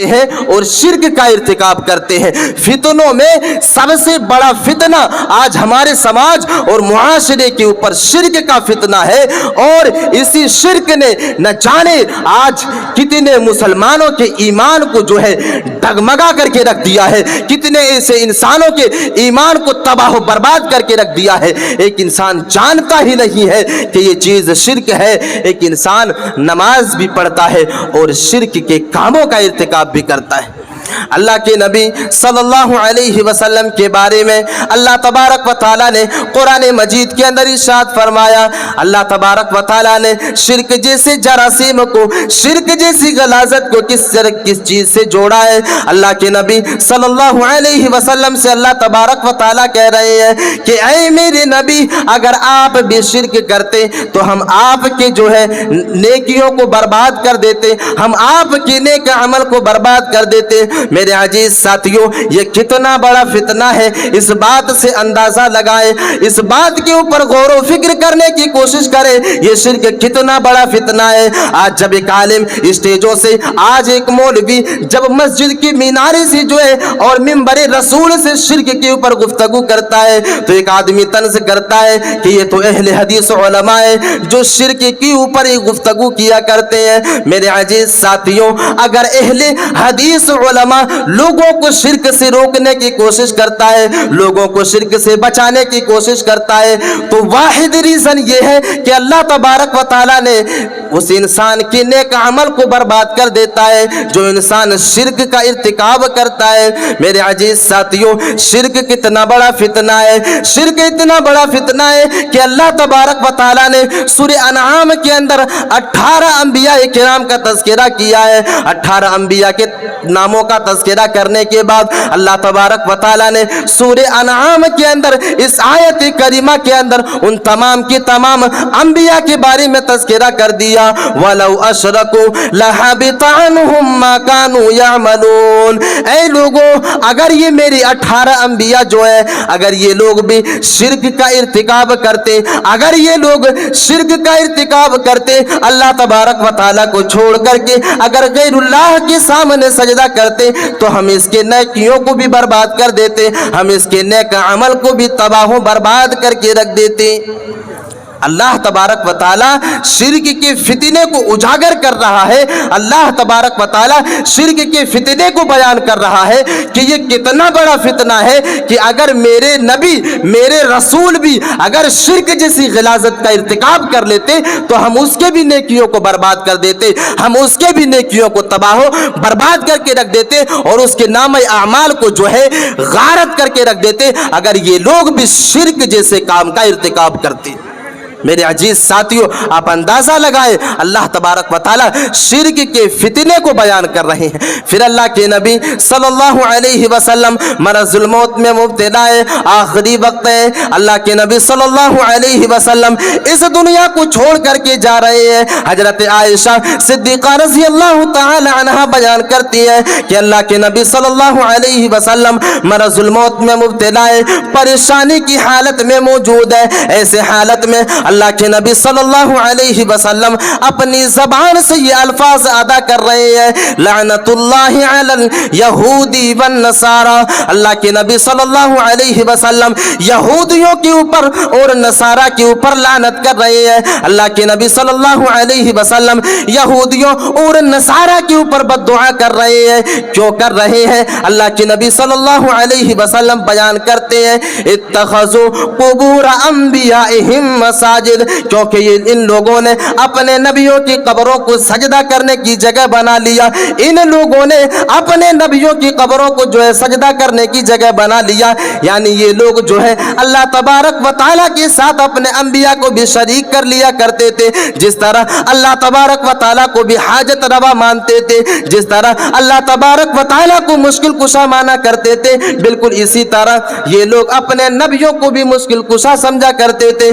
ہیں اور شرک کا ارتکاب کرتے ہیں۔ فتنوں میں سب سے بڑا فتنہ آج ہمارے سماج اور معاشرے کے اوپر شرک کا فتنہ ہے، اور اسی شرک نے نہ جانے آج کتنے مسلمانوں کے ایمان کو جو ہے ڈگمگا کر کے رکھ دیا ہے، کتنے ایسے انسانوں کے ایمان کو تباہ و برباد کر کے رکھ دیا ہے۔ ایک انسان جانتا ہی نہیں ہے کہ یہ چیز شرک ہے، ایک انسان نماز بھی پڑھتا ہے اور شرک کے کاموں کا ارتکاب بھی کرتا ہے۔ اللہ کے نبی صلی اللہ علیہ وسلم کے بارے میں اللہ تبارک و تعالیٰ نے قرآن مجید کے اندر ارشاد فرمایا، اللہ تبارک و تعالیٰ نے شرک جیسے جراثیم کو، شرک جیسی غلاظت کو کس چیز سے جوڑا ہے؟ اللہ کے نبی صلی اللہ علیہ وسلم سے اللہ تبارک و تعالیٰ کہہ رہے ہیں کہ اے میرے نبی، اگر آپ بھی شرک کرتے تو ہم آپ کے جو ہے نیکیوں کو برباد کر دیتے، ہم آپ کے نیک عمل کو برباد کر دیتے۔ میرے عزیز ساتھیوں، یہ کتنا بڑا فتنہ ہے، اس بات سے اندازہ لگائیں، اس بات کے اوپر غور و فکر کرنے کی کوشش کریں، یہ شرک کتنا بڑا فتنہ ہے۔ آج جب ایک عالم اسٹیجوں سے، آج ایک مولوی جب مسجد کی مینارے سے جو ہے اور منبر رسول سے شرک کے اوپر گفتگو کرتا ہے تو ایک آدمی طنز کرتا ہے کہ یہ تو اہل حدیث علماء ہے جو شرک کے اوپر ہی گفتگو کیا کرتے ہیں۔ میرے عزیز ساتھیوں، اگر اہل حدیث علماء لوگوں کو شرک سے روکنے کی کوشش کرتا ہے، لوگوں کو شرک سے بچانے کی کوشش کرتا ہے، تو واحد ریزن یہ ہے کہ اللہ تبارک و تعالیٰ نے اس انسان کے نیک عمل کو برباد کر دیتا ہے جو انسان شرک کا ارتکاب کرتا ہے۔ میرے عزیز ساتھیوں، شرک کتنا بڑا فتنہ ہے، شرک اتنا بڑا فتنہ ہے کہ اللہ تبارک و تعالیٰ نے سورہ انعام کے اندر 18 انبیاء کرام کا تذکرہ کیا ہے۔ 18 انبیاء کے ناموں کا تذکرہ کرنے کے بعد اللہ تبارک و تعالیٰ نے سورہ انعام کے اندر اس آیت کریمہ کے اندر ان تمام کی تمام انبیاء کے بارے میں تذکرہ کر دیا۔ وَلَوْ أَشْرَكُوا لَحَبِطَ عَنْهُمْ مَا كَانُوا يَعْمَلُونَ، اے لوگوں، اگر یہ میری 18 انبیاء جو ہے اگر یہ لوگ بھی شرک کا ارتکاب کرتے، اگر یہ لوگ شرک کا ارتکاب کرتے، اللہ تبارک و تعالیٰ کو چھوڑ کر کے اگر غیر اللہ کے سامنے سجدہ کرتے تو ہم اس کے نیکیوں کو بھی برباد کر دیتے، ہم اس کے نیک عمل کو بھی تباہ و برباد کر کے رکھ دیتے۔ اللہ تبارک و تعالیٰ شرک کے فتنے کو اجاگر کر رہا ہے، اللہ تبارک و تعالیٰ شرک کے فتنے کو بیان کر رہا ہے کہ یہ کتنا بڑا فتنہ ہے کہ اگر میرے نبی، میرے رسول بھی اگر شرک جیسی غلاظت کا ارتکاب کر لیتے تو ہم اس کے بھی نیکیوں کو برباد کر دیتے، ہم اس کے بھی نیکیوں کو تباہ و برباد کر کے رکھ دیتے اور اس کے نام اعمال کو جو ہے غارت کر کے رکھ دیتے اگر یہ لوگ بھی شرک جیسے کام کا ارتکاب کرتے۔ میرے عزیز ساتھیوں، آپ اندازہ لگائیں، اللہ تبارک و تعالیٰ شرک کے فتنے کو بیان کر رہے ہیں۔ پھر اللہ کے نبی صلی اللہ علیہ وسلم مرض الموت میں مبتلا ہے، آخری وقت ہے، اللہ کے نبی صلی اللہ علیہ وسلم اس دنیا کو چھوڑ کر کے جا رہے ہیں۔ حضرت عائشہ صدیقہ رضی اللہ تعالی عنہا بیان کرتی ہے کہ اللہ کے نبی صلی اللہ علیہ وسلم مرض الموت میں مبتلا ہے، پریشانی کی حالت میں موجود ہے۔ ایسے حالت میں اللہ کے نبی صلی اللہ علیہ وسلم اپنی زبان سے یہ الفاظ ادا کر رہے ہیں، لعنت اللہ علی الیہودی والنصارى، اللہ کے نبی صلی اللہ علیہ وسلم یہودیوں کے اوپر اور نصارہ کے اوپر لعنت کر رہے ہیں۔ اللہ کے نبی صلی اللہ علیہ وسلم یہودیوں اور نصارہ کے اوپر بد دعا کر رہے ہیں۔ کیوں کر رہے ہیں؟ اللہ کے نبی صلی اللہ علیہ وسلم بیان کرتے ہیں، اتخذوا قبور انبیائہم مساجد، کیونکہ یہ ان لوگوں نے اپنے نبیوں کی قبروں کو سجدہ کرنے کی جگہ بنا لیا، ان لوگوں نے اپنے نبیوں کی قبروں کو جو ہے سجدہ کرنے کی جگہ بنا لیا، یعنی یہ لوگ جو ہے اللہ تبارک و تعالیٰ کے ساتھ اپنے انبیاء کو بھی شریک کر لیا کرتے تھے، جس طرح اللہ تبارک و تعالیٰ کو بھی حاجت روا مانتے تھے، جس طرح اللہ تبارک و تعالیٰ کو مشکل کشا مانا کرتے تھے، بالکل اسی طرح یہ لوگ اپنے نبیوں کو بھی مشکل کشا سمجھا کرتے تھے،